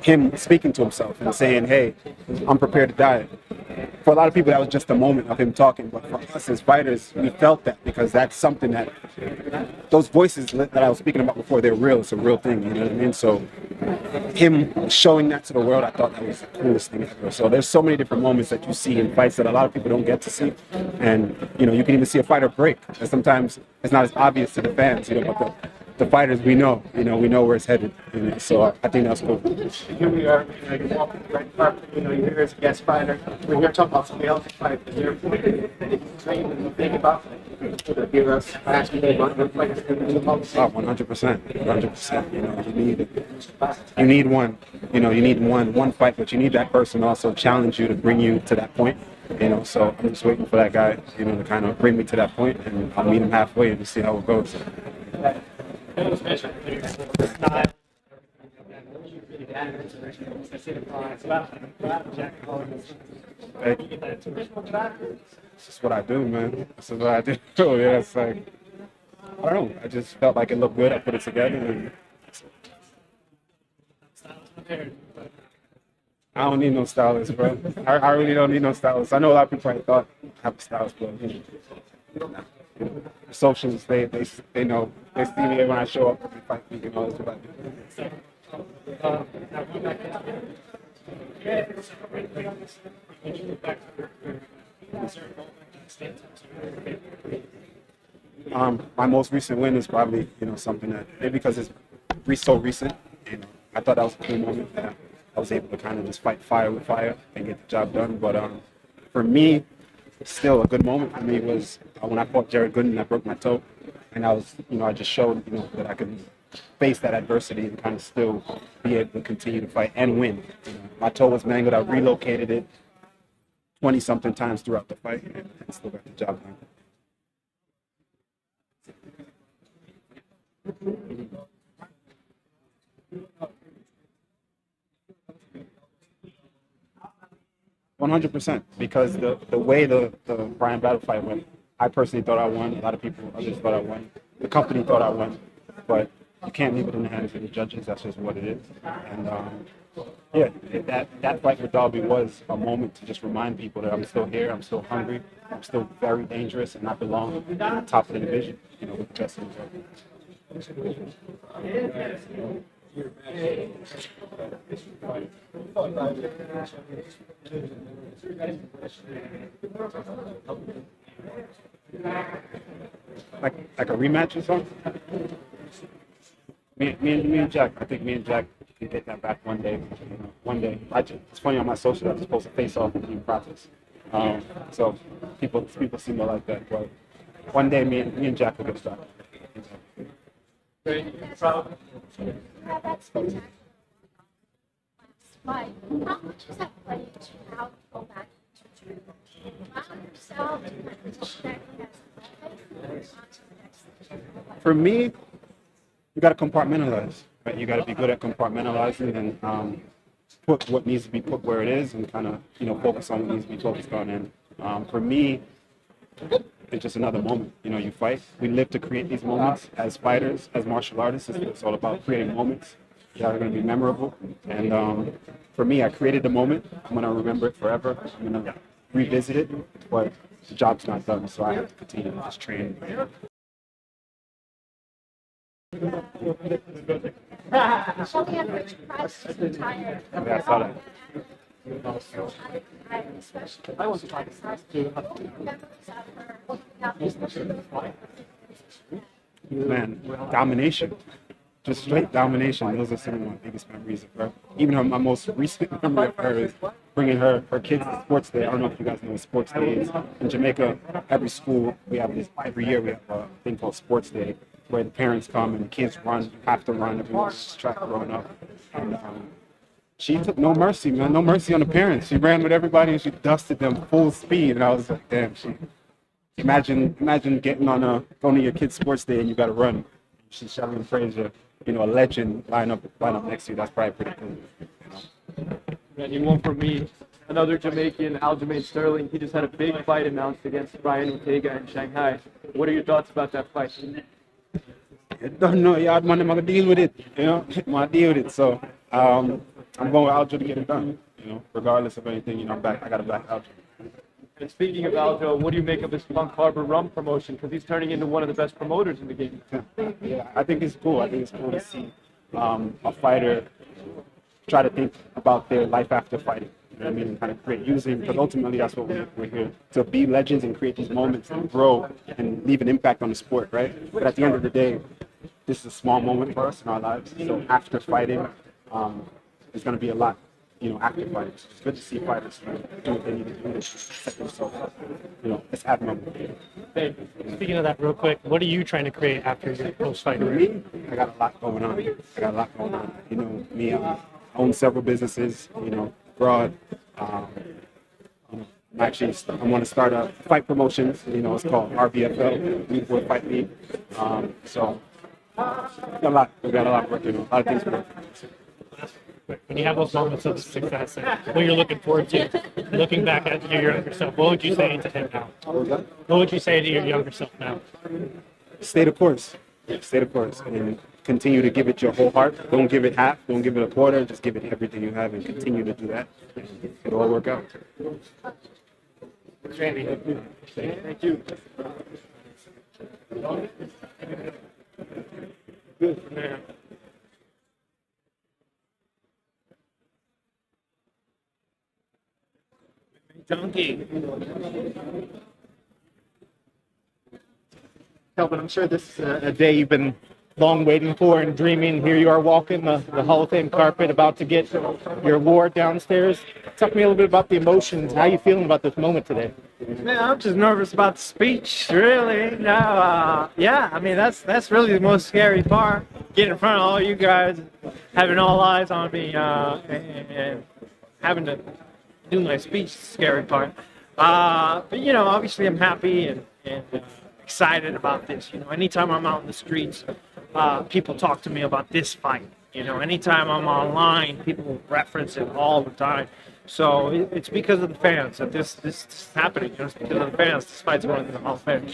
him speaking to himself and saying, "Hey, I'm prepared to die." For a lot of people, that was just a moment of him talking, but for us as fighters, we felt that because that's something that those voices that I was speaking about before, they're real. It's a real thing, you know what I mean? So him showing that to the world, I thought that was the coolest thing ever. So there's so many different moments that you see in fights that a lot of people don't get to see, and you can even see a fighter break. And sometimes it's not as obvious to the fans, but the fighters we know, we know where it's headed. So I think that's cool. Here we are, you're walking the red carpet, you're here as a guest fighter. We're here talking about somebody else's fight. Is there a point that you train and you think about to give us asking about your fight? 100%, 100%. You need one. You need one fight, but you need that person also challenge you to bring you to that point. So I'm just waiting for that guy, to kind of bring me to that point, and I'll meet him halfway and see how it goes. It's just what I do, man. This is what I do. Yeah, it's like, I don't know. I just felt like it looked good. I put it together. And I don't need no stylist, bro. I really don't need no stylist. I know a lot of people probably thought I have a stylist, but the socials, they know. They see me when I show up and fight me, that's what I do. My most recent win is probably, something that maybe because it's so recent, I thought that was a cool moment that I was able to kind of just fight fire with fire and get the job done. But for me, still a good moment for me was when I fought Jared Gooden and I broke my toe, and I was, I just showed, that I could face that adversity and kind of still be able to continue to fight and win. My toe was mangled. I relocated it 20-something times throughout the fight and still got the job done. $100%, because the way the Brian Battle fight went, I personally thought I won. A lot of people, others thought I won. The company thought I won, but you can't leave it in the hands of the judges. That's just what it is. And that fight with Darby was a moment to just remind people that I'm still here. I'm still hungry. I'm still very dangerous, and I belong at the top of the division. With the best in the world. Like a rematch or something? Me and Jack. I think me and Jack can get that back one day. One day. It's funny on my social. I was supposed to face off in team process. So people see me like that. But one day, me and Jack will get started. How much was that play to how to go back to yourself For me, you got to compartmentalize. Right? You got to be good at compartmentalizing and put what needs to be put where it is, and kind of focus on what needs to be focused on. And for me, it's just another moment. You fight. We live to create these moments as fighters, as martial artists. It's all about creating moments that are going to be memorable. And for me, I created the moment. I'm going to remember it forever. I'm going to revisit it, but the job's not done, so I have to continue to just train. Shelly had Rich Price retired. Yeah, I saw that. I was trying Man, domination. Just straight domination. Those are some of my biggest memories of her. Even my most recent memory of her is bringing her kids to sports day. I don't know if you guys know what sports day is. In Jamaica, every school, we have this, every year we have a thing called sports day, where the parents come and the kids run, have to run. Everyone's track growing up. And she took no mercy, man. No mercy on the parents. She ran with everybody and she dusted them full speed. And I was like, damn, imagine getting going to your kid's sports day and you got to run. She's Shelly and Frazier, a legend line up next to you. That's probably pretty cool. And you won for me. Another Jamaican, Aljamain Sterling. He just had a big fight announced against Brian Ortega in Shanghai. What are your thoughts about that fight? I don't know. Yeah, I'm gonna deal with it. I'm gonna deal with it. So I'm going with Aljo to get it done. Regardless of anything, I got to back Aljo. And speaking of Aljo, what do you make of this Punk Harbor Rum promotion? Because he's turning into one of the best promoters in the game. Yeah, I think it's cool. I think it's cool to see a fighter try to think about their life after fighting. You know what I mean? And kind of create using, because ultimately that's what we're here to be legends and create these moments and grow and leave an impact on the sport, right? But at the end of the day, this is a small moment for us in our lives. So after fighting, there's going to be a lot. Active fighters. It's good to see fighters do what they need to do to set themselves up. It's admirable. Hey, speaking of that real quick, what are you trying to create after your post-fight For career? me, I got a lot going on. Me, I own several businesses, abroad. I want to start a fight promotions. It's called RBFL, World Fight League. So, we got a lot working on, a lot of things working on. When you have those moments of success and what you're looking forward to, looking back at your younger self, what would you say to him now? What would you say to your younger self now? Stay the course. Stay the course. And continue to give it your whole heart. Don't give it half. Don't give it a quarter. Just give it everything you have and continue to do that. It'll all work out. Randy, thank you. Good, man. Donkey. Kelvin, I'm sure this is a day you've been long waiting for and dreaming. Here you are walking the Hall of Fame carpet, about to get your award downstairs. Talk to me a little bit about the emotions. How are you feeling about this moment today? Man, I'm just nervous about the speech, really. No, yeah, I mean, that's really the most scary part. Getting in front of all you guys, having all eyes on me, and having to do my speech is the scary part. But, obviously I'm happy and excited about this. Anytime I'm out in the streets, people talk to me about this fight. Anytime I'm online, people reference it all the time. So it's because of the fans that this is happening. It's because of the fans. This fight's going to the Hall of Fame.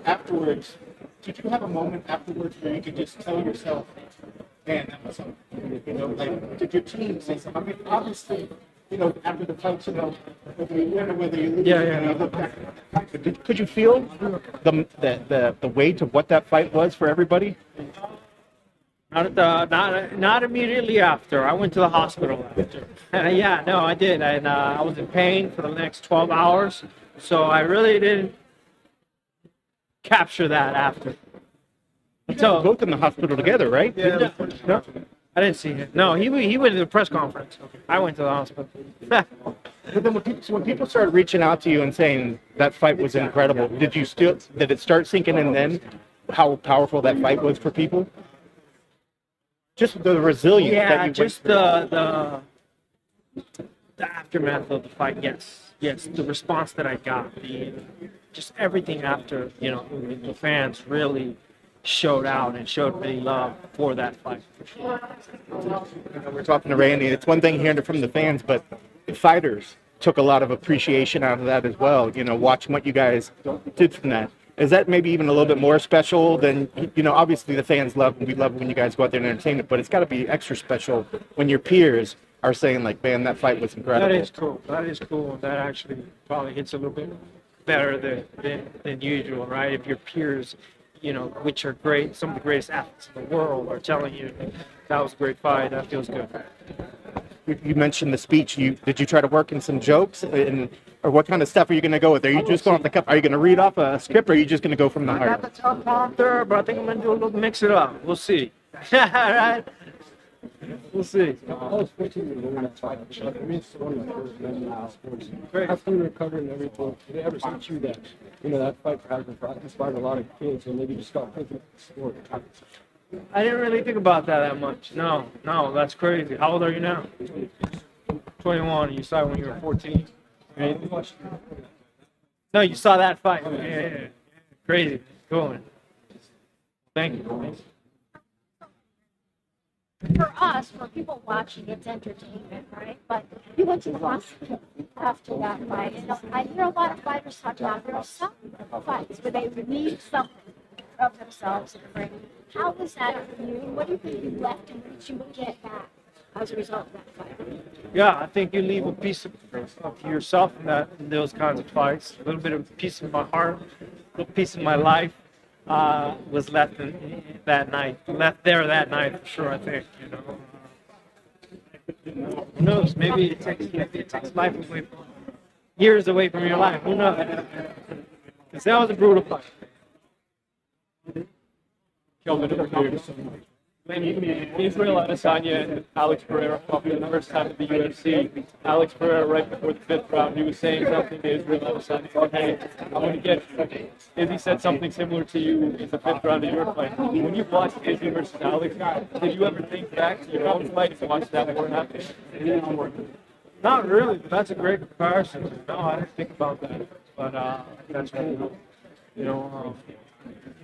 Afterwards, did you have a moment afterwards where you could just tell yourself, man, that was something? Did your team say something? I mean, obviously, after the fight, whether you win or whether you lose, you look back. But could you feel the weight of what that fight was for everybody? Not immediately after. I went to the hospital after. Yeah, no, I did. And I was in pain for the next 12 hours. So I really didn't capture that after. So both in the hospital together, right? Yeah. No, I didn't see it. No, he went to the press conference. I went to the hospital. But then when people started reaching out to you and saying that fight was incredible, did it start sinking in then how powerful that fight was for people? Just the resilience that you just the aftermath of the fight. Yes, the response that I got, just everything after. The fans really showed out and showed me love for that fight. We're talking to Randy. It's one thing hearing it from the fans, but the fighters took a lot of appreciation out of that as well. Watching what you guys did from that. Is that maybe even a little bit more special than, obviously the fans we love when you guys go out there and entertain it, but it's got to be extra special when your peers are saying, like, man, that fight was incredible. That is cool. That actually probably hits a little bit better than usual, right? If your peers, which are great, some of the greatest athletes in the world, are telling you that was a great fight, that feels good. You mentioned the speech. Did you try to work in some jokes? Or what kind of stuff are you going to go with? Are you just going off the cuff? Are you going to read off a script, or are you just going to go from the I heart? got the teleprompter, but I think I'm going to do a little mix it up. We'll see. All right? We'll see. Great. After you recovered and everything, did it ever teach you that, that fight perhaps inspired a lot of kids and maybe just start thinking of the sport? I didn't really think about that much. No, that's crazy. How old are you now? 21. You saw it when you were 14. Right? No, you saw that fight. Yeah. Crazy. Cool, man. Thank you. For us, for people watching, it's entertainment, right? But you went to the hospital after that fight. And I hear a lot of fighters talk about there are some fights where they relieve something of themselves in the ring. How was that for you? And what do you think you left in which you would get back? as a result of that fight? Yeah, I think you leave a piece of yourself in those kinds of fights. A little bit of piece of my heart, a little piece of my life was left that night. Left there that night for sure. I think Who knows? Maybe it takes life away, years away from your life. Who knows? Because that was a brutal fight. Kelvin over here. Israel Adesanya and Alex Pereira fought for the first time at the UFC. Alex Pereira, right before the 5th round, he was saying something to Israel Adesanya. Okay, I'm going to get you. Izzy said something similar to you in the 5th round of your fight. When you watched Izzy versus Alex, did you ever think back to your own fight and watch that war happen? Not really, but that's a great comparison. No, I didn't think about that. But that's cool. You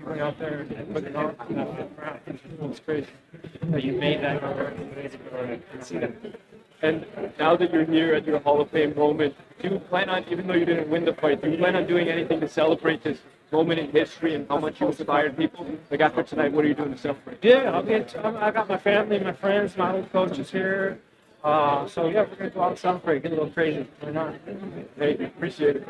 went out there and put it on that 5th round. It's crazy that you made that see that. And now that you're here at your Hall of Fame moment, do you plan on, even though you didn't win the fight, do you plan on doing anything to celebrate this moment in history and how much you inspired people? Like after tonight, what are you doing to celebrate? Yeah, I got my family, my friends, my old coaches here. So yeah, we're gonna go out and celebrate, get a little crazy. Why not? Hey, appreciate it.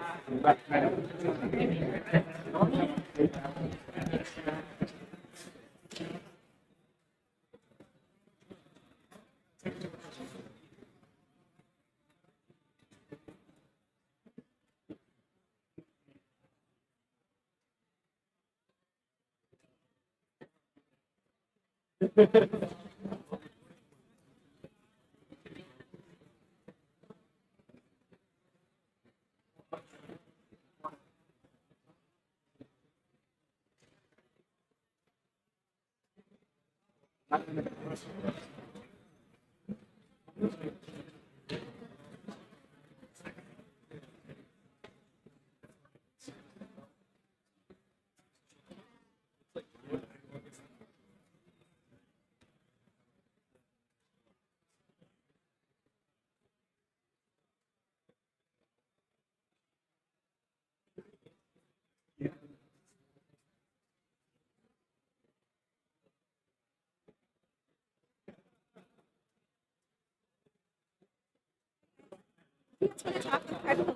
You guys want to talk about privilege?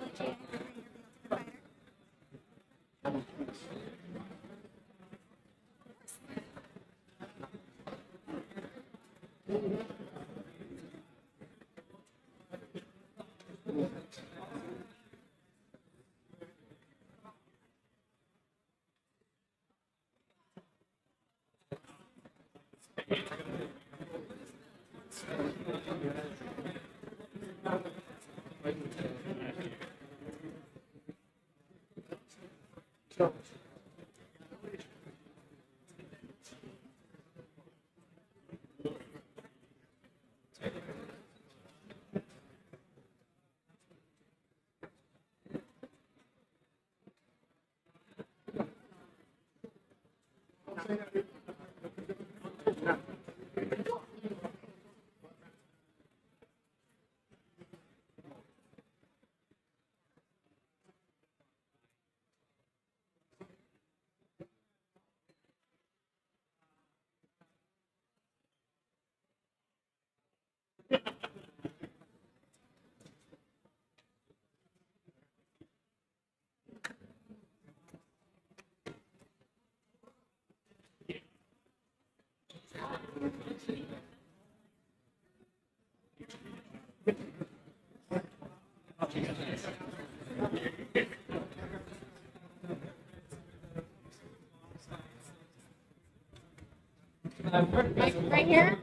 Right here.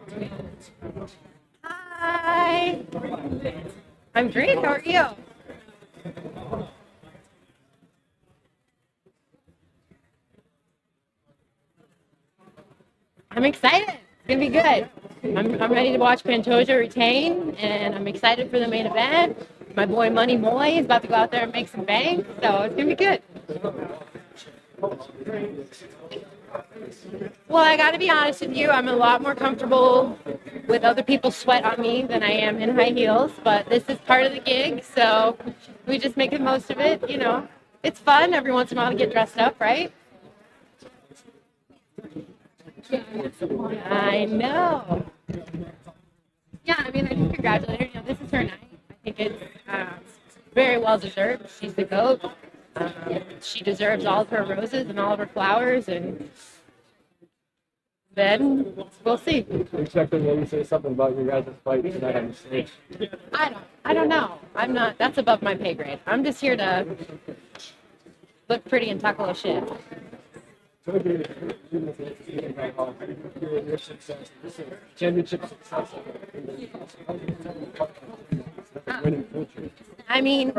Hi. I'm great. How are you? I'm excited. It's gonna be good. I'm ready to watch Pantoja retain, and I'm excited for the main event. My boy Money Moy is about to go out there and make some bank, so it's gonna be good. Well, I got to be honest with you. I'm a lot more comfortable with other people's sweat on me than I am in high heels, but this is part of the gig, so we just make the most of it. It's fun every once in a while to get dressed up, right? I know. Yeah, I mean, I just congratulate her. You know, this is her night. I think it's very well deserved. She's the GOAT. She deserves all of her roses and all of her flowers, and then we'll see. Expecting maybe say something about your guys' fight tonight on the stage. I don't know. I'm not. That's above my pay grade. I'm just here to look pretty and tackle a shit. Your success, championship success. Winning culture. I mean,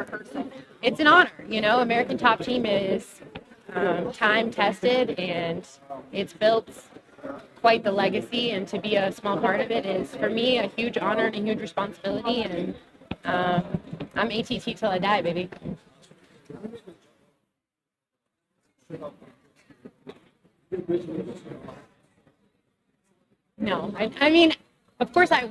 it's an honor. You know, American Top Team is time tested, and it's built quite the legacy. And to be a small part of it is, for me, a huge honor and a huge responsibility. And I'm ATT till I die, baby. No, I mean, of course I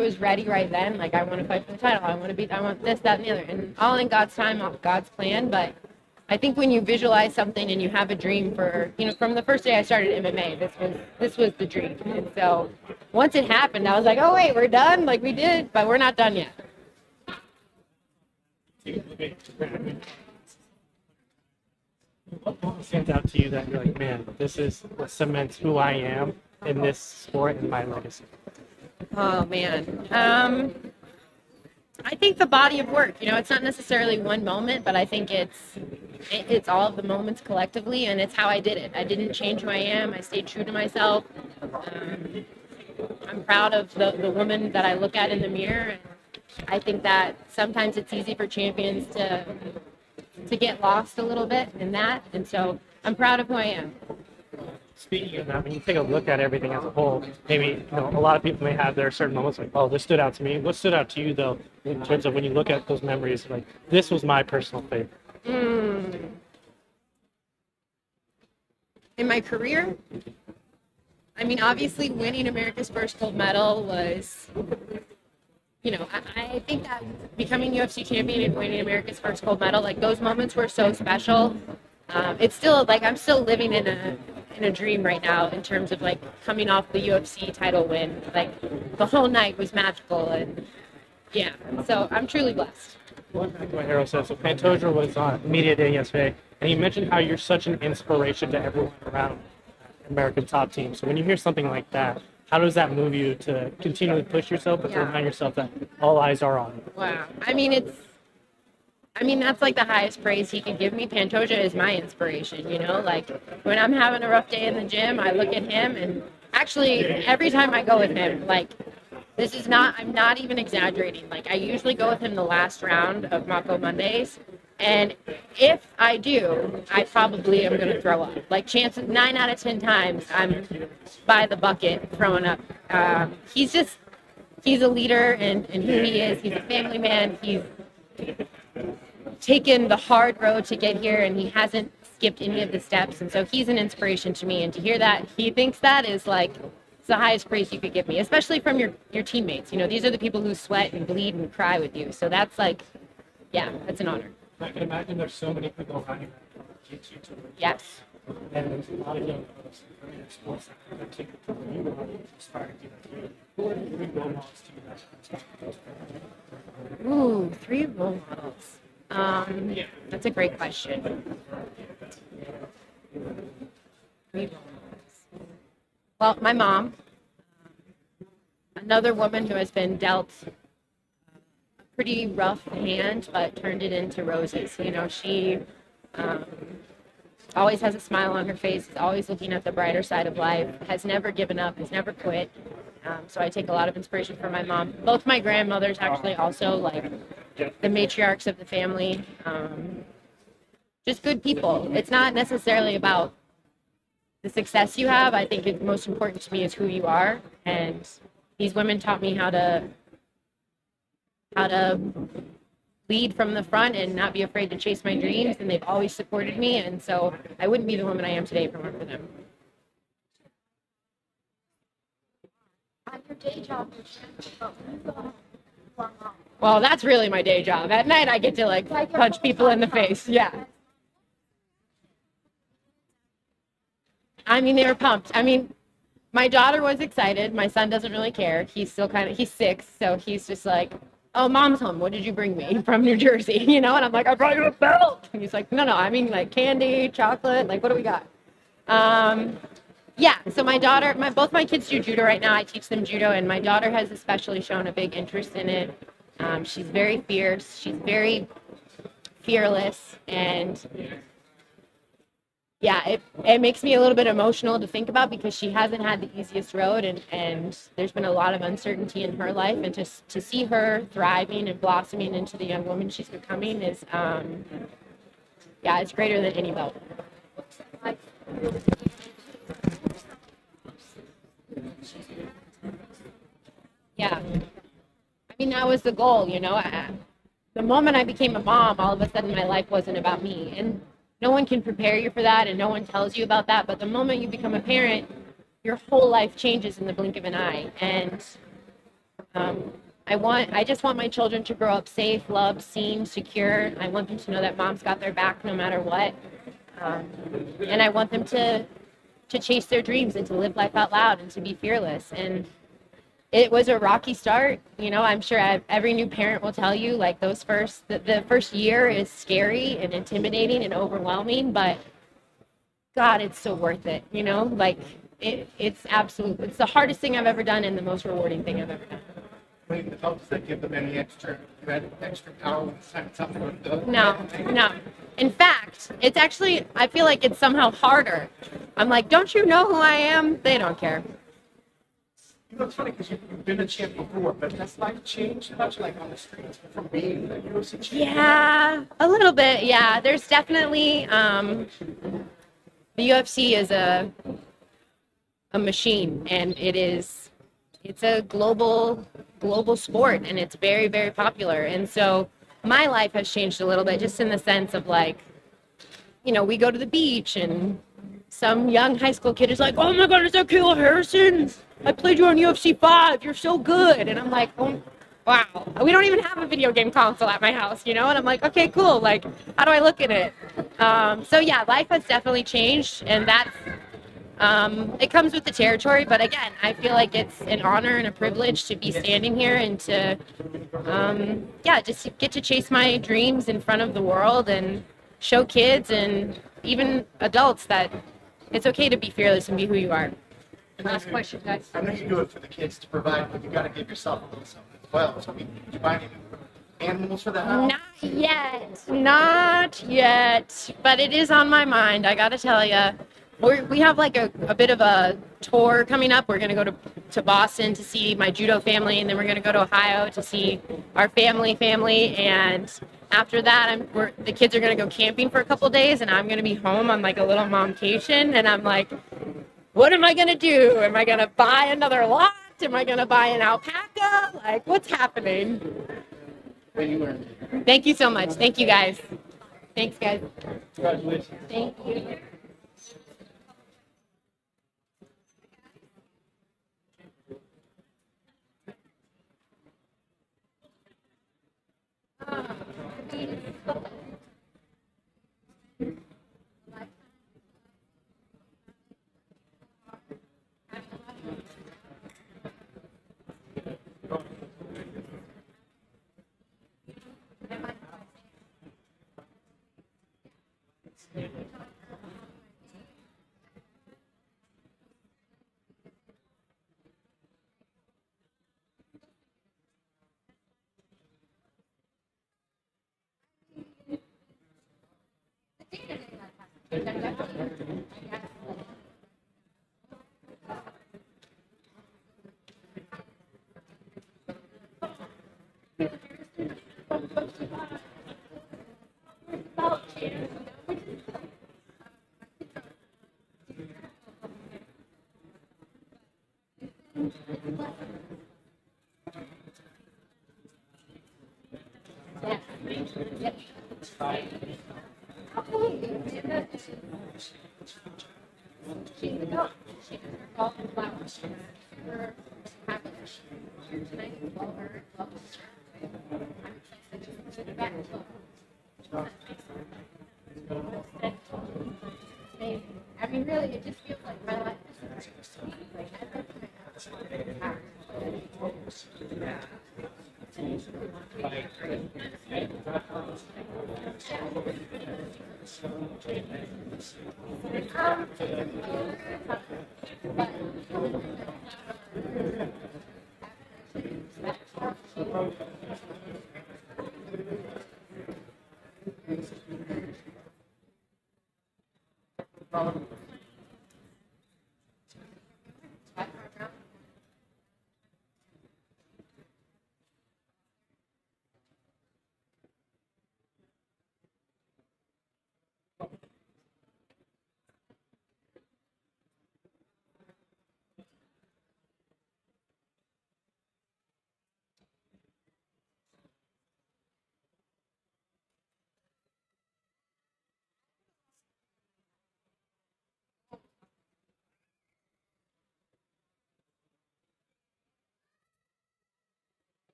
was ready right then. Like, I want to fight for the title. I want this, that, and the other. And all in God's time, God's plan. But I think when you visualize something and you have a dream for, you know, from the first day I started MMA, this was the dream. And so once it happened, I was like, oh, wait, we're done? Like, we did, but we're not done yet. What moment stands out to you that you're like, man, this is what cements who I am in this sport and my legacy? Oh, man. I think the body of work, you know, it's not necessarily one moment, but I think it's all of the moments collectively, and it's how I did it. I didn't change who I am. I stayed true to myself. I'm proud of the woman that I look at in the mirror, and I think that sometimes it's easy for champions to get lost a little bit in that, and so I'm proud of who I am. Speaking of that, when you take a look at everything as a whole, maybe, you know, a lot of people may have their certain moments like, oh, this stood out to me. What stood out to you, though, in terms of when you look at those memories, like, this was my personal favorite? In my career, I mean, obviously winning America's first gold medal was, you know, I think that becoming UFC champion and winning America's first gold medal, like, those moments were so special. It's still, like, I'm still living in a dream right now in terms of, like, coming off the UFC title win. Like, the whole night was magical, and yeah, so I'm truly blessed. Going back to what Harold said, so Pantoja was on Media Day yesterday, and he mentioned how you're such an inspiration to everyone around American Top Team. So when you hear something like that, how does that move you to continually push yourself, but to remind yourself that all eyes are on you? Wow. I mean, that's like the highest praise he could give me. Pantoja is my inspiration, you know? Like, when I'm having a rough day in the gym, I look at him, and actually, every time I go with him, like, I'm not even exaggerating. Like, I usually go with him the last round of Mako Mondays, and if I do, I probably am going to throw up. Like, chances 9 out of 10 times, I'm by the bucket throwing up. He's a leader in who he is. He's a family man. He's taken the hard road to get here, and he hasn't skipped any of the steps. And so he's an inspiration to me. And to hear that he thinks that is, like, it's the highest praise you could give me, especially from your teammates. You know, these are the people who sweat and bleed and cry with you. So that's, like, yeah, that's an honor. I can imagine there's so many people around you that get you to where you Yes. are. And there's a lot of young girls in their sports that take it to where you are, inspiring you. Who are the 3 role models to you that inspire you? Ooh, 3 role models. That's a great question. 3 role models. Well, my mom, another woman who has been dealt a pretty rough hand, but turned it into roses. You know, she always has a smile on her face, is always looking at the brighter side of life, has never given up, has never quit. So I take a lot of inspiration from my mom. Both my grandmothers actually also, like, the matriarchs of the family. Just good people. It's not necessarily about the success you have. I think it's most important to me is who you are. And these women taught me how to lead from the front and not be afraid to chase my dreams. And they've always supported me. And so I wouldn't be the woman I am today if it weren't for them. Your day job. Well, that's really my day job. At night, I get to, like, punch people in the face. Yeah. I mean, they were pumped. I mean, My daughter was excited. My son doesn't really care. He's 6, so he's just like, oh, mom's home. What did you bring me from New Jersey? You know, and I'm like, I brought you a belt. And he's like, no, I mean like candy, chocolate, like what do we got? Yeah, so my daughter, both my kids do judo right now. I teach them judo, and my daughter has especially shown a big interest in it. She's very fierce. She's very fearless, and yeah, it makes me a little bit emotional to think about because she hasn't had the easiest road, and there's been a lot of uncertainty in her life, and to see her thriving and blossoming into the young woman she's becoming is, yeah, it's greater than any belt. Yeah, I mean, that was the goal, you know. The moment I became a mom, all of a sudden my life wasn't about me, and no one can prepare you for that, and no one tells you about that. But the moment you become a parent, your whole life changes in the blink of an eye. And I just want my children to grow up safe, loved, seen, secure. I want them to know that mom's got their back no matter what, and I want them to chase their dreams and to live life out loud and to be fearless. And it was a rocky start. You know, I'm sure every new parent will tell you, like, the first year is scary and intimidating and overwhelming, but God, it's so worth it. You know, like it's the hardest thing I've ever done and the most rewarding thing I've ever done. Winning the belt, does that give them any extra power when it's time something to do? No. In fact, it's actually, I feel like it's somehow harder. I'm like, don't you know who I am? They don't care. You know, it's funny because you've been a champ before, but has life changed much, like on the streets, from being a UFC champ? Yeah, a little bit. Yeah, there's definitely the UFC is a machine, and it's a global sport, and it's very, very popular. And so my life has changed a little bit, just in the sense of, like, you know, we go to the beach and some young high school kid is like, oh my God, is that Kayla Harrison? I played you on UFC 5. You're so good. And I'm like, oh, wow. We don't even have a video game console at my house, you know? And I'm like, okay, cool. Like, how do I look at it? So yeah, life has definitely changed, and that's, it comes with the territory. But again, I feel like it's an honor and a privilege to be standing here and to, just get to chase my dreams in front of the world and show kids and even adults that it's okay to be fearless and be who you are. Last question, guys. I know you do it for the kids to provide, but you got to give yourself a little something as well. So, did you buy any animals for the house? Not yet, but it is on my mind. I got to tell you, we have like a bit of a tour coming up. We're going to go to Boston to see my judo family, and then we're going to go to Ohio to see our family. And after that, the kids are going to go camping for a couple of days, and I'm going to be home on like a little momcation. And I'm like, what am I going to do? Am I going to buy another lot? Am I going to buy an alpaca? Like, what's happening? Thank you so much. Thank you, guys. Thanks, guys. Congratulations. Thank you. I mean, really, it just feels like my life is like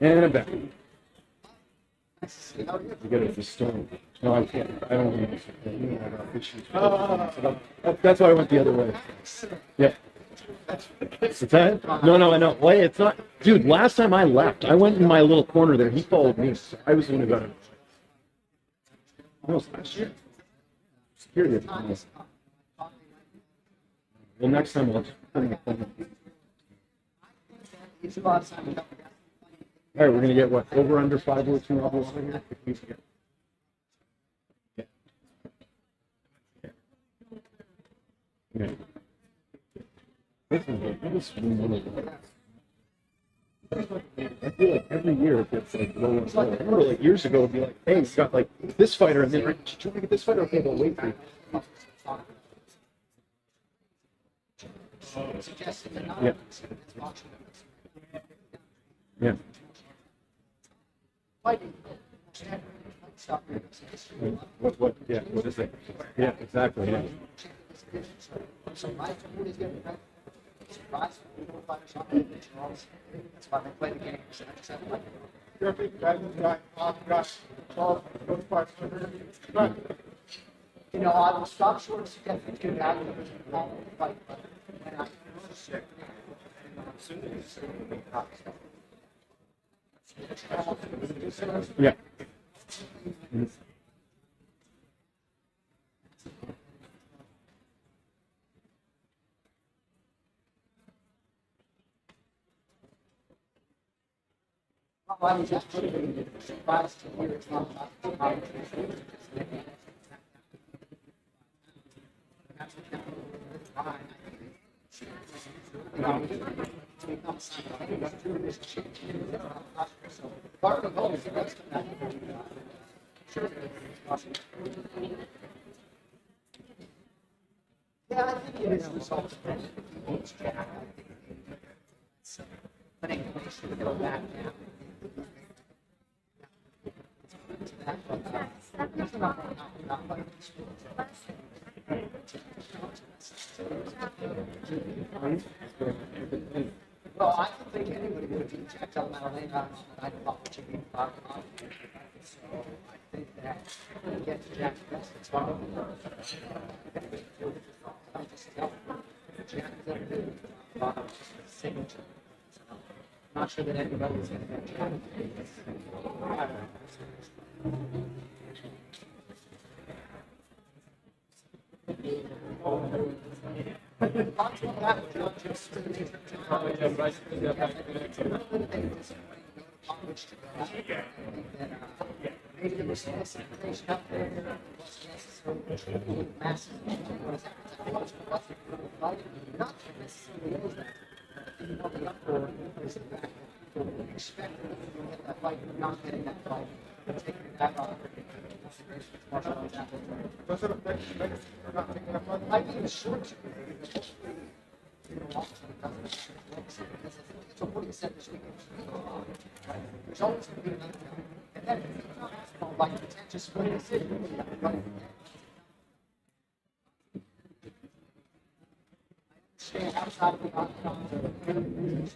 And I'm back. You get it for stone. No, I can't. I don't want to. That's why I went the other way. Yeah. What's that? No, I know. Wait, it's not. Dude, last time I left, I went in my little corner there. He followed me. So I was the one who got it. No, it's last year. Security. Well, next time I'll just put in a corner. All right, we're gonna get what? Over under 502 levels over here. If we get. Yeah. This is one of the. I feel like every year it gets like lower and lower. I remember like years ago it'd be like, hey, we've got like this fighter, and then right, did you want to get this fighter? Okay, but wait for you. Yeah. Yeah. What, yeah, what is it? Yeah, exactly, yeah. So my food is getting better. Surprise, that's why they play the game. You're a big guy, gosh, You know, I will stop short of getting to that fight, but when I Yeah. I was just surprised to hear it's not about part of the goal is the rest of that. Yeah, I think it is results. But anyway, should go back now. Well, I don't think anybody would have been checked out Madalena. I thought what you mean about it. So I think that when you get to Jack's best, it's one of them. I just tell Jack is everything. Signature. I'm not sure that anybody was going to get Jack. Maybe there was some misinformation out there. It wasn't necessarily massive. Not necessarily is that. You know, the uproar is that expecting to get that fight, not getting that fight, taking that off. I think it's short term. So what he said this weekend. There's always going to be another guy. And then if it's not like the just split decision, stay outside of the outcome. And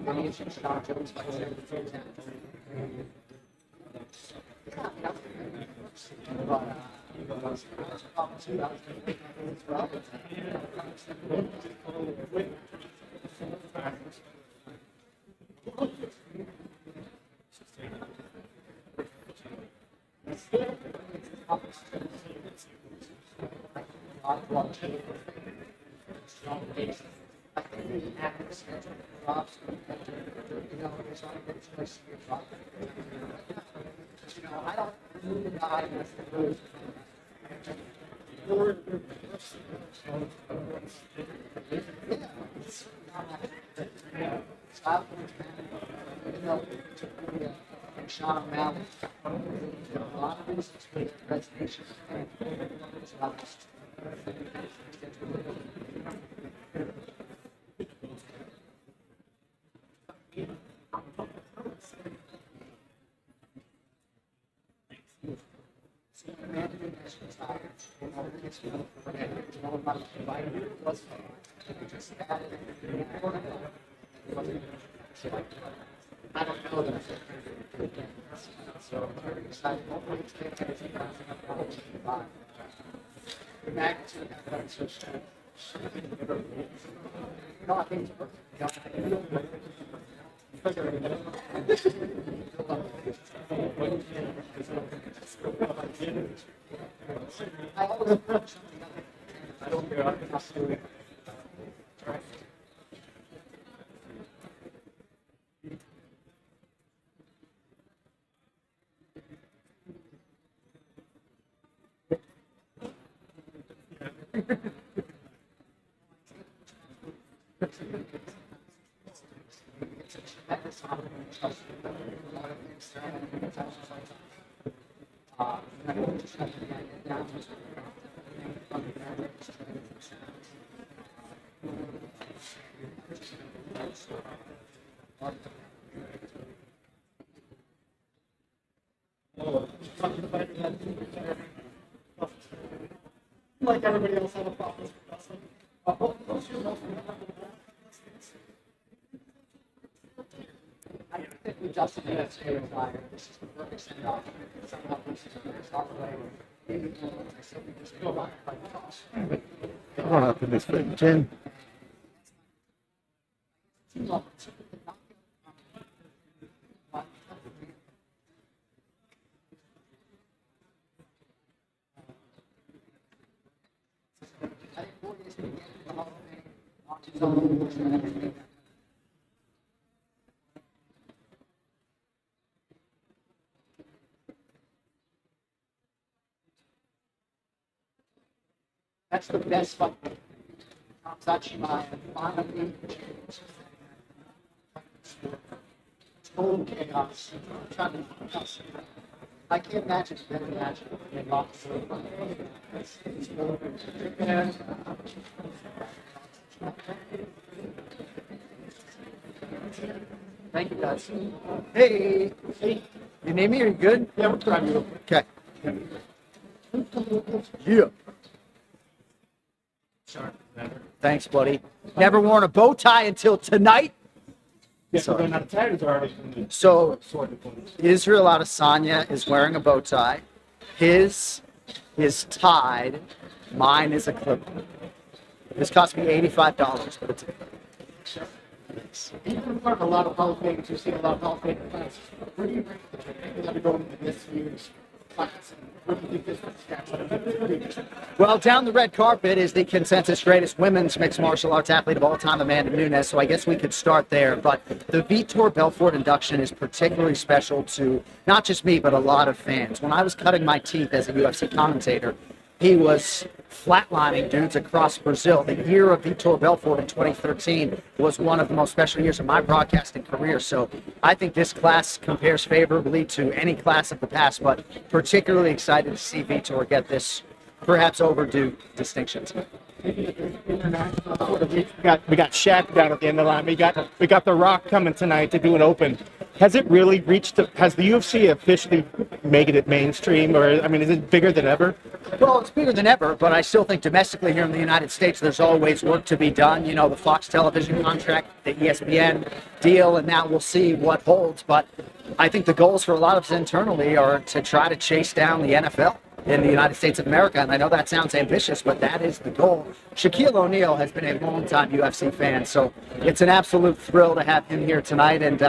obviously, Sean Jones fights every time. Sean O'Malley. A lot of reasons for their resignation. I don't know that. So I'm very excited. Hopefully it's going to take the magnitude of that social. No, I think it's I always approach something I don't hear it. Like everybody else on the podcast. I think we just did it today with Liger. This is the perfect send off. Somehow this is the first off way. Even though I said we just go on by the cross. Run up in this thing, Jim. That's the best fight. Sachibai finally total chaos. I can't imagine a better match than boxing. Thank you, guys. Hey, you name me? Are you good? Yeah, we're trying to. Okay. Yeah. Thanks, buddy. Never worn a bow tie until tonight. Yeah, so they're not tired already. So Israel Adesanya is wearing a bow tie. His is tied. Mine is a clip. This cost me $85, but it's Even in front of a lot of Hall of Famers, you see a lot of Hall of Fame fights. Where do you rank the people that are going into this year's fights? Where do you think this one stacks up? well, down the red carpet is the consensus greatest women's mixed martial arts athlete of all time, Amanda Nunes. So I guess we could start there. But the Vitor Belfort induction is particularly special to not just me, but a lot of fans. When I was cutting my teeth as a UFC commentator, he was flatlining dudes across Brazil. The year of Vitor Belfort in 2013 was one of the most special years of my broadcasting career. So I think this class compares favorably to any class of the past, but particularly excited to see Vitor get this perhaps overdue distinction. International. We got Shaq down at the end of the line. We got The Rock coming tonight to do an open. Has it really reached? Has the UFC officially made it mainstream, or I mean, is it bigger than ever? Well, it's bigger than ever, but I still think domestically here in the United States, there's always work to be done. You know, the Fox television contract, the ESPN deal, and now we'll see what holds. But I think the goals for a lot of us internally are to try to chase down the NFL. in the United States of America. And I know that sounds ambitious, but that is the goal. Shaquille O'Neal has been a longtime UFC fan, so it's an absolute thrill to have him here tonight, and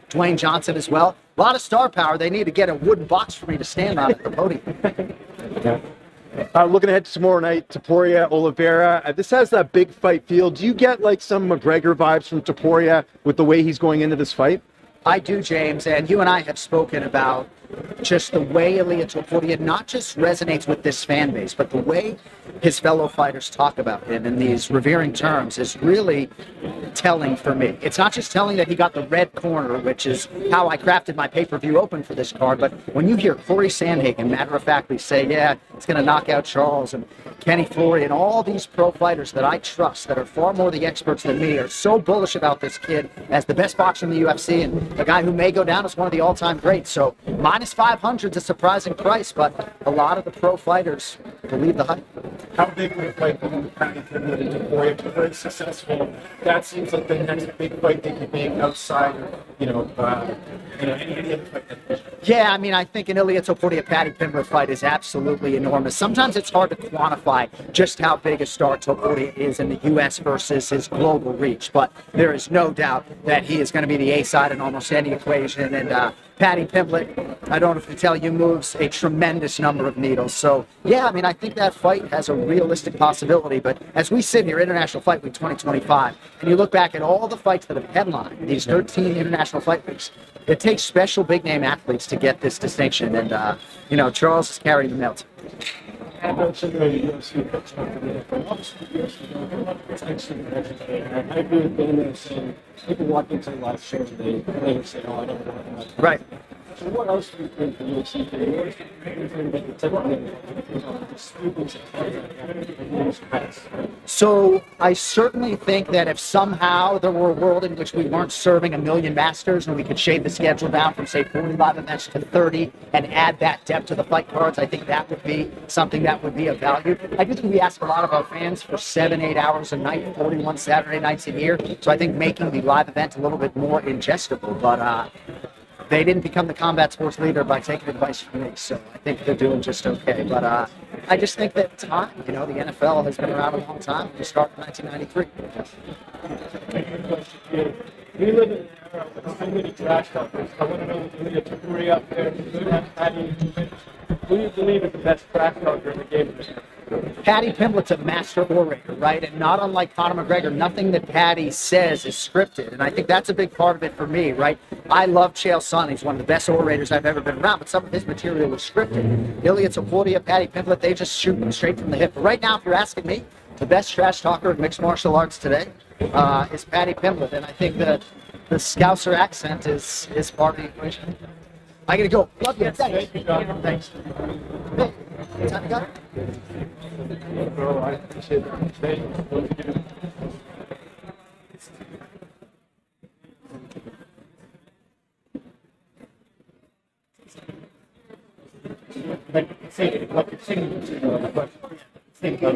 Dwayne Johnson as well. A lot of star power. They need to get a wooden box for me to stand on at the podium. Looking ahead to tomorrow night, Topuria, Oliveira. This has that big fight feel. Do you get like some McGregor vibes from Topuria with the way he's going into this fight? I do, James, and you and I have spoken about just the way Ilia Topuria not just resonates with this fan base, but the way his fellow fighters talk about him in these revering terms is really telling for me. It's not just telling that he got the red corner, which is how I crafted my pay-per-view open for this card, but when you hear Corey Sandhagen matter-of-factly say, yeah, it's going to knock out Charles, and Kenny Flory, and all these pro fighters that I trust that are far more the experts than me are so bullish about this kid as the best boxer in the UFC and a guy who may go down as one of the all-time greats. So minus 500 is a surprising price, but a lot of the pro fighters believe the hype. How big would a fight be with Patty Pimblett and Topuria? If very successful, that seems like the next big fight they could make outside of, any other fight. Yeah, I mean, I think an Ilia Topuria-Patty Pimblett fight is absolutely enormous. Sometimes it's hard to quantify just how big a star Topuria is in the U.S. versus his global reach, but there is no doubt that he is going to be the A-side in almost any equation, and Patty Pimblett, I don't have to tell you, moves a tremendous number of needles. So, yeah, I mean, I think that fight has a realistic possibility. But as we sit here, International Fight Week 2025, and you look back at all the fights that have headlined these 13 International Fight Weeks, it takes special big-name athletes to get this distinction. And, Charles is carrying the melt. I mentioned the UFC pitching up the NFL. Obviously, the UFC it's excellent for everybody. And I agree with Dana saying people walk into the live show and they say, oh, I don't want to. Right. So what else do you think the UFC can do? What is anything that the typical So I certainly think that if somehow there were a world in which we weren't serving a million masters and we could shave the schedule down from, say, 45 events to 30 and add that depth to the fight cards, I think that would be something that would be of value. I do think we ask a lot of our fans for 7-8 hours a night, 41 Saturday nights a year. So I think making the live event a little bit more ingestible, but they didn't become the combat sports leader by taking advice from me, so I think they're doing just okay. But I just think that time, the NFL has been around a long time. We started in 1993. We live in an era with so many trash talkers. I want to know if Ilia Topuria up there, who do you believe is the best trash talker in the game? Patty Pimblett's a master orator, right? And not unlike Conor McGregor, nothing that Patty says is scripted. And I think that's a big part of it for me, right? I love Chael Sonnen. He's one of the best orators I've ever been around, but some of his material is scripted. Ilia Topuria, Patty Pimblett, they just shoot them straight from the hip. But right now, if you're asking me, the best trash talker in mixed martial arts today is Patty Pimblett. And I think that the Scouser accent is part of the equation. I gotta go. Love you. Thanks. Thanks. Hey, time to go. Bro, I appreciate that. Thank you.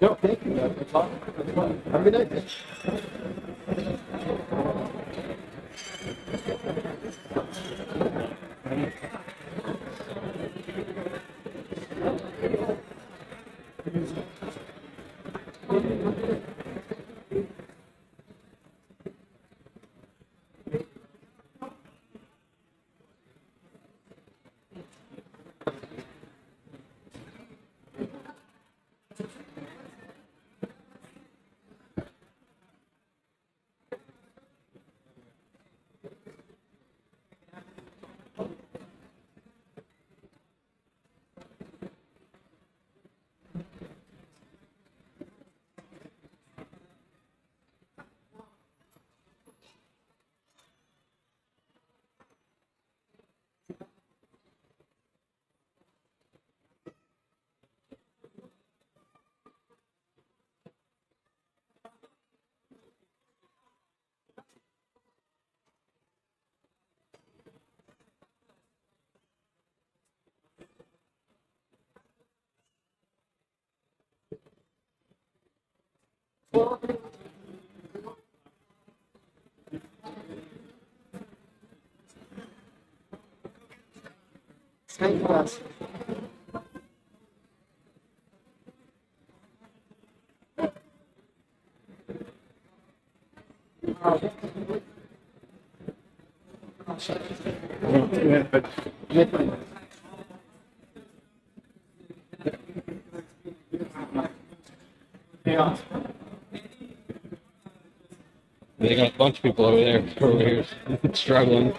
No, thank you. That's fine. That's fine. Have a good night. They got a bunch of people over here struggling.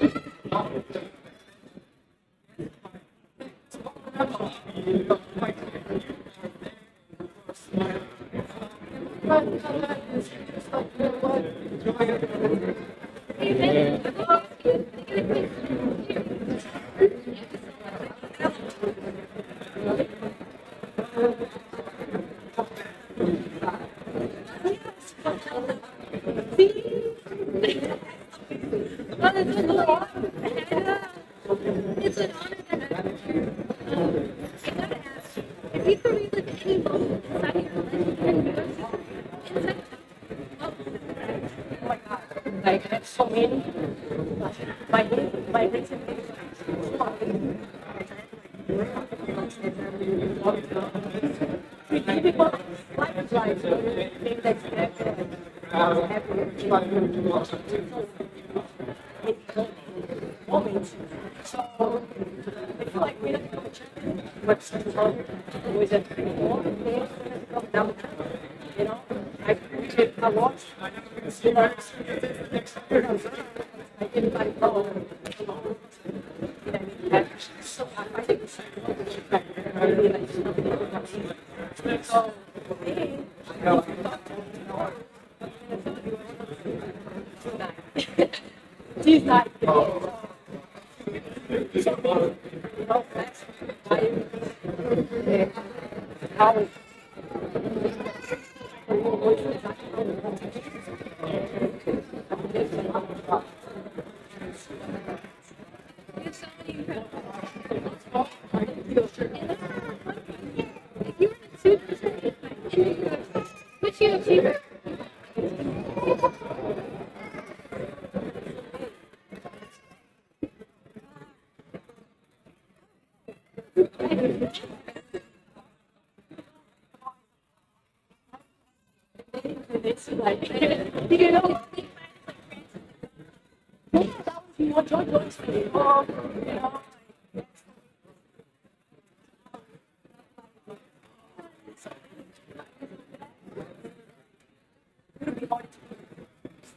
It's an honor that I gotta ask you, if you could relive any moment inside your life and yours, oh my God, like that's so many. My recent life is like things expected. Moments. So I feel like we don't know what's always at down, you know. I watched I didn't like so I think it's really like so she's not how which UFC? and it's like, you know, yeah, that was more joyful experience. You know,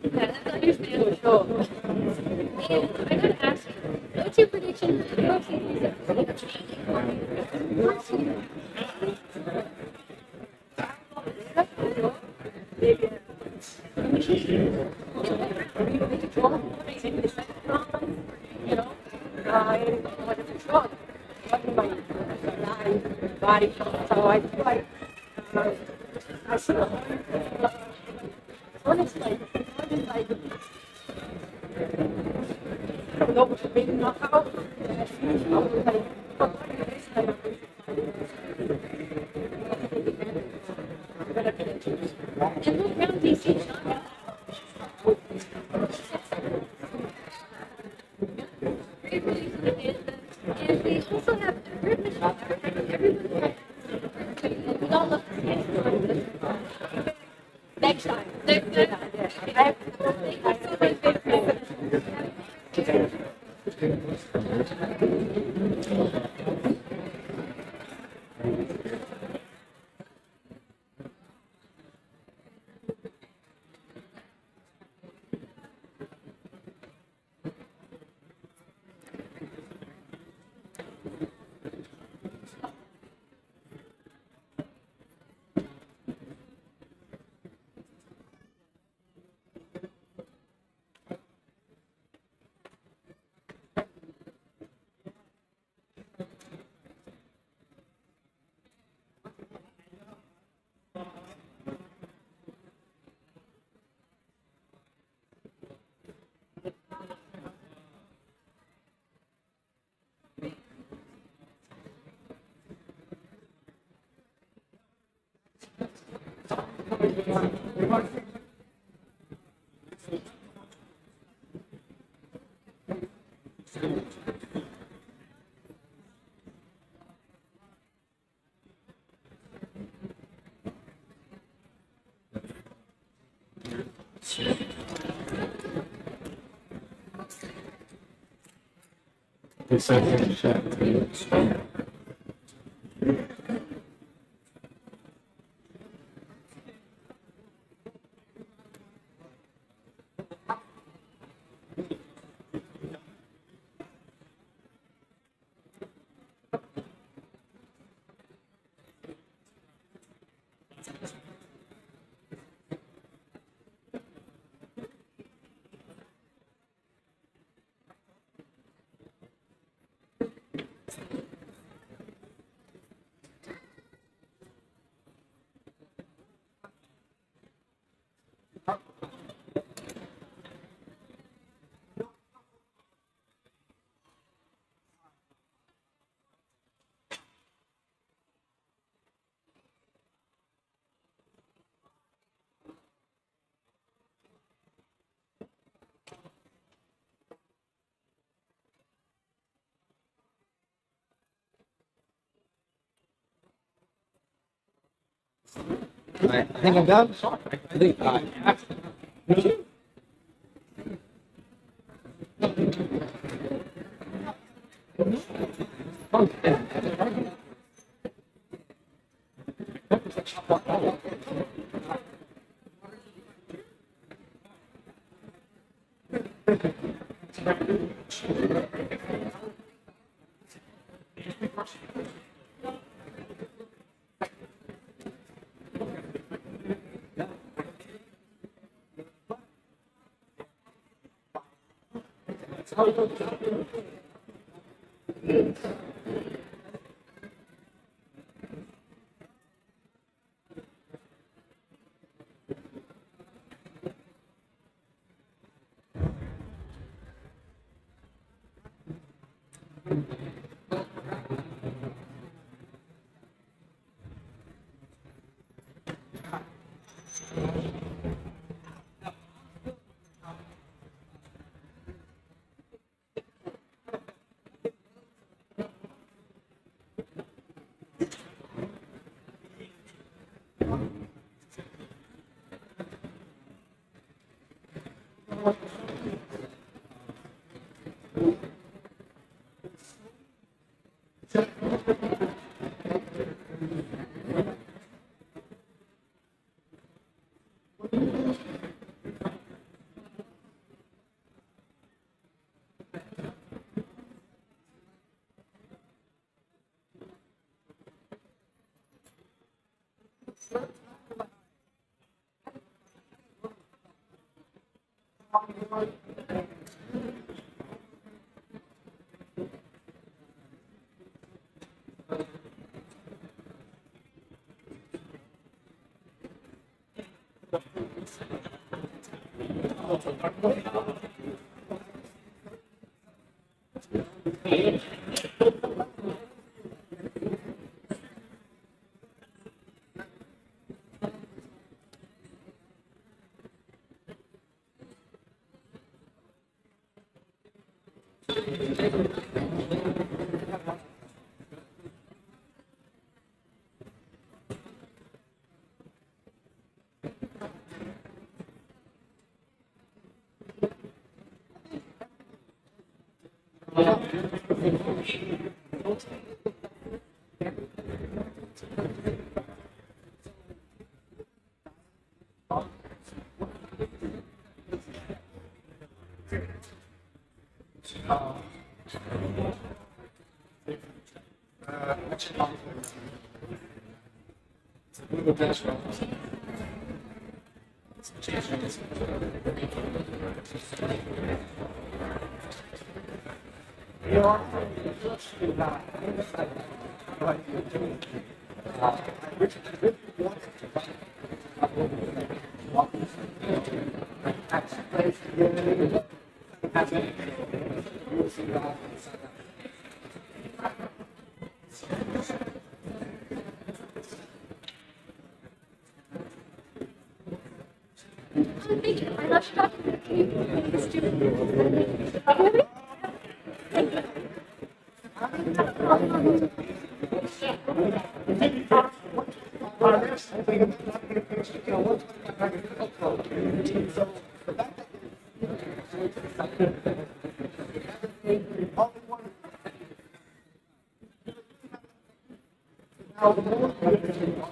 yeah, that's understandable. Sure. And I gotta ask you, what's your prediction for the UFC? You know, under control. Body. So I feel like I see honestly, like no big knockout. And look around DC. And we also have we all love next time. Next time. I have I think I'm done. I think Thank you. I'm not talking to you.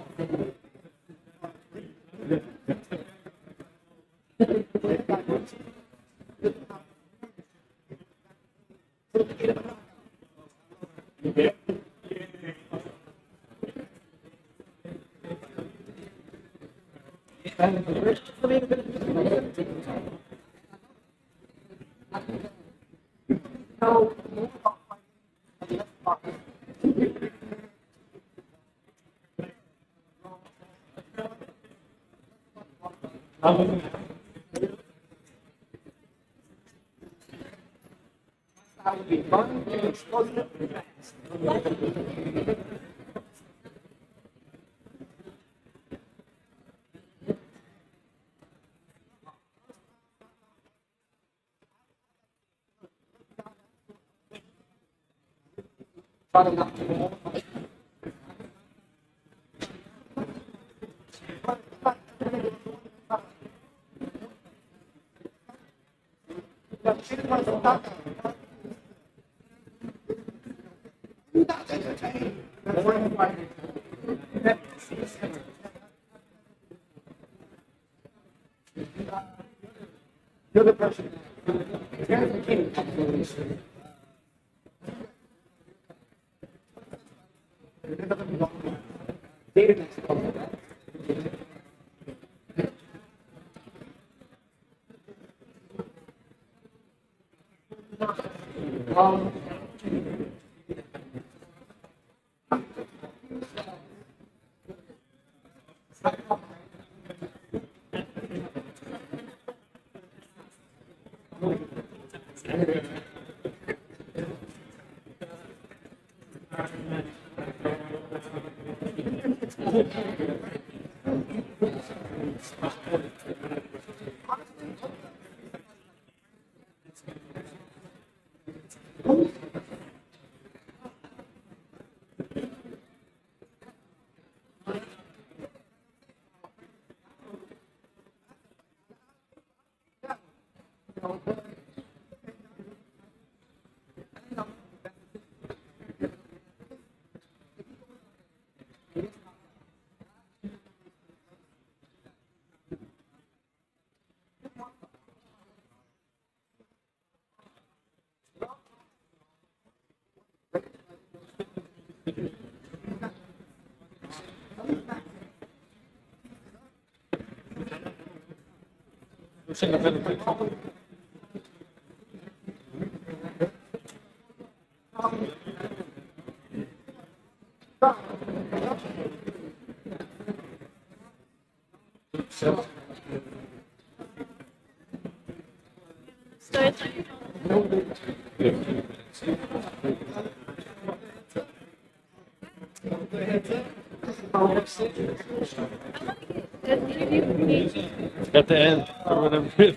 An interview with me. At the end, or whatever. You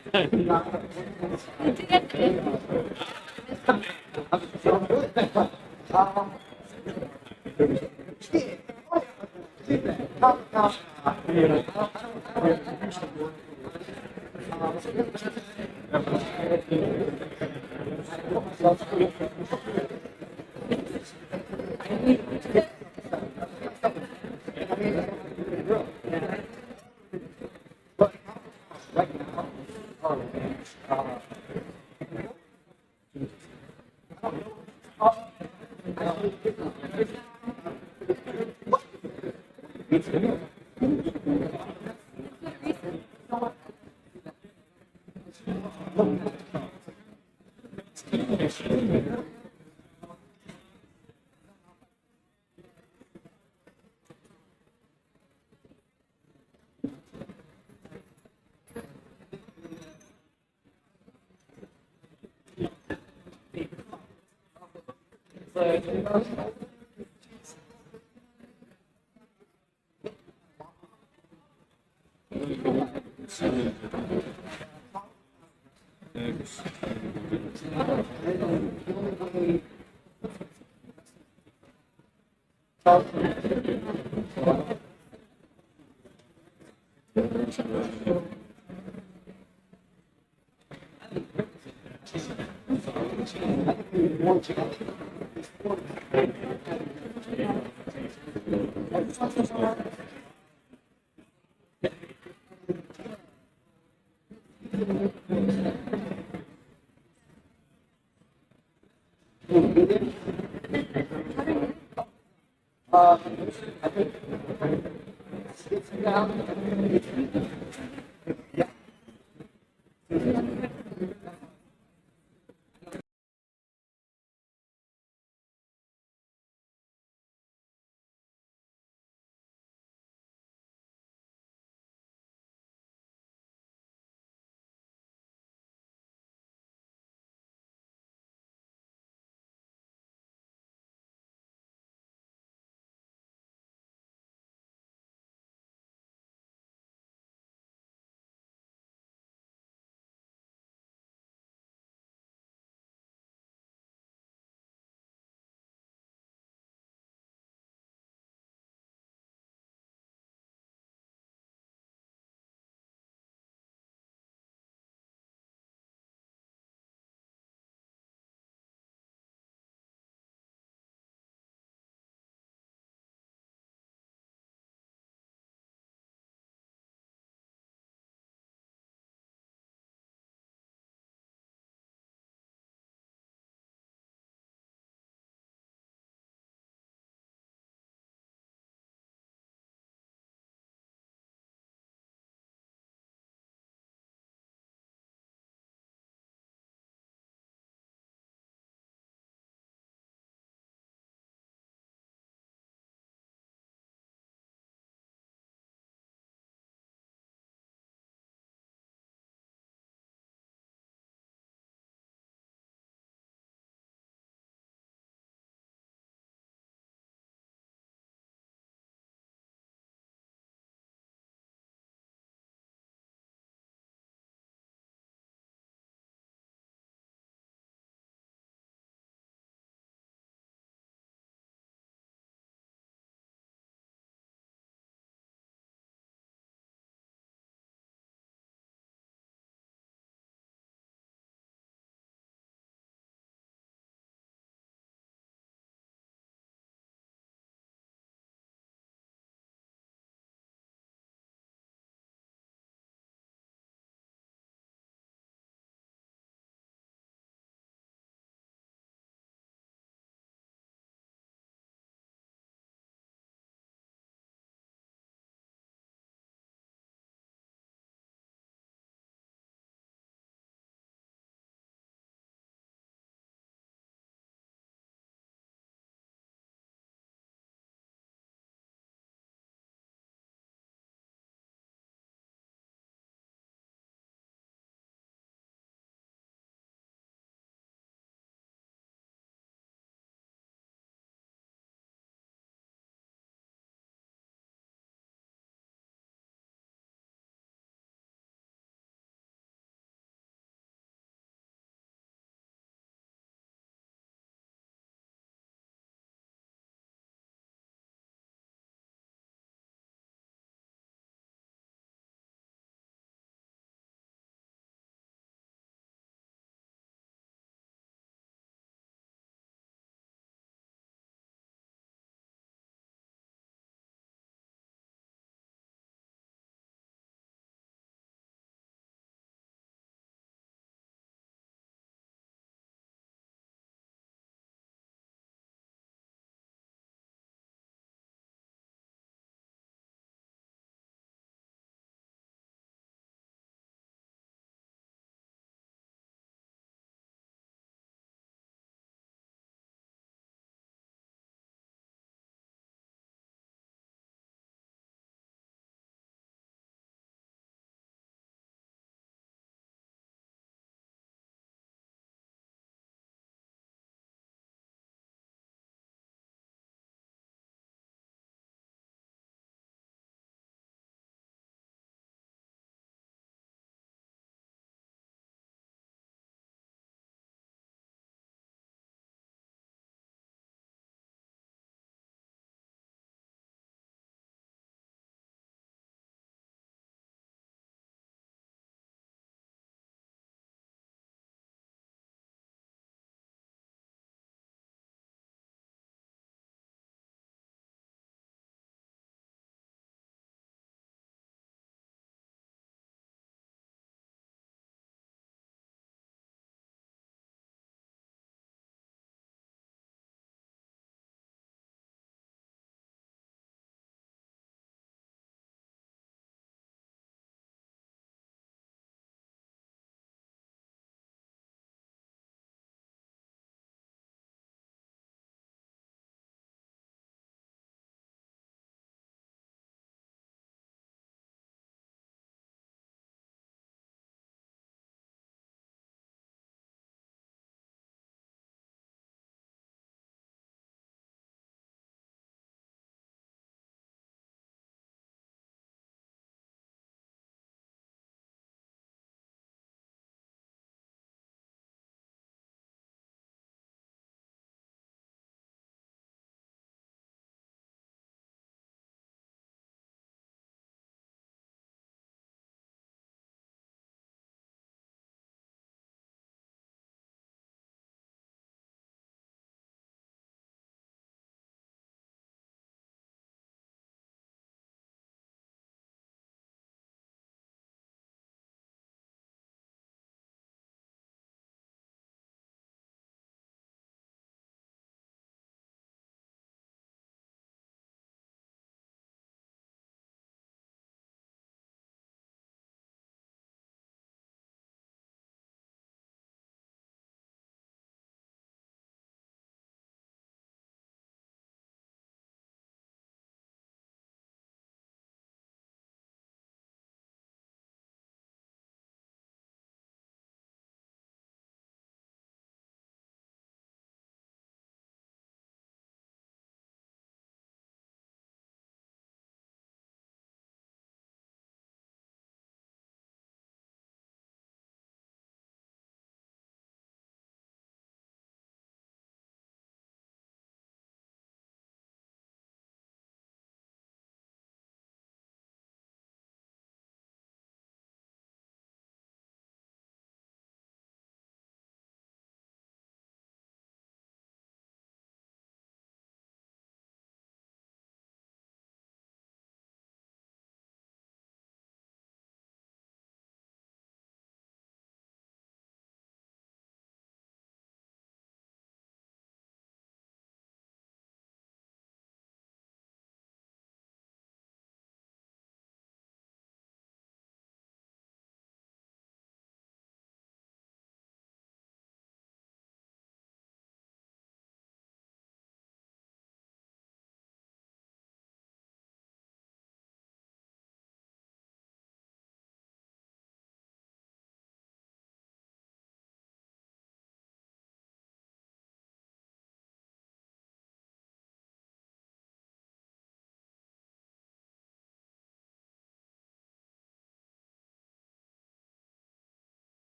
did at the end.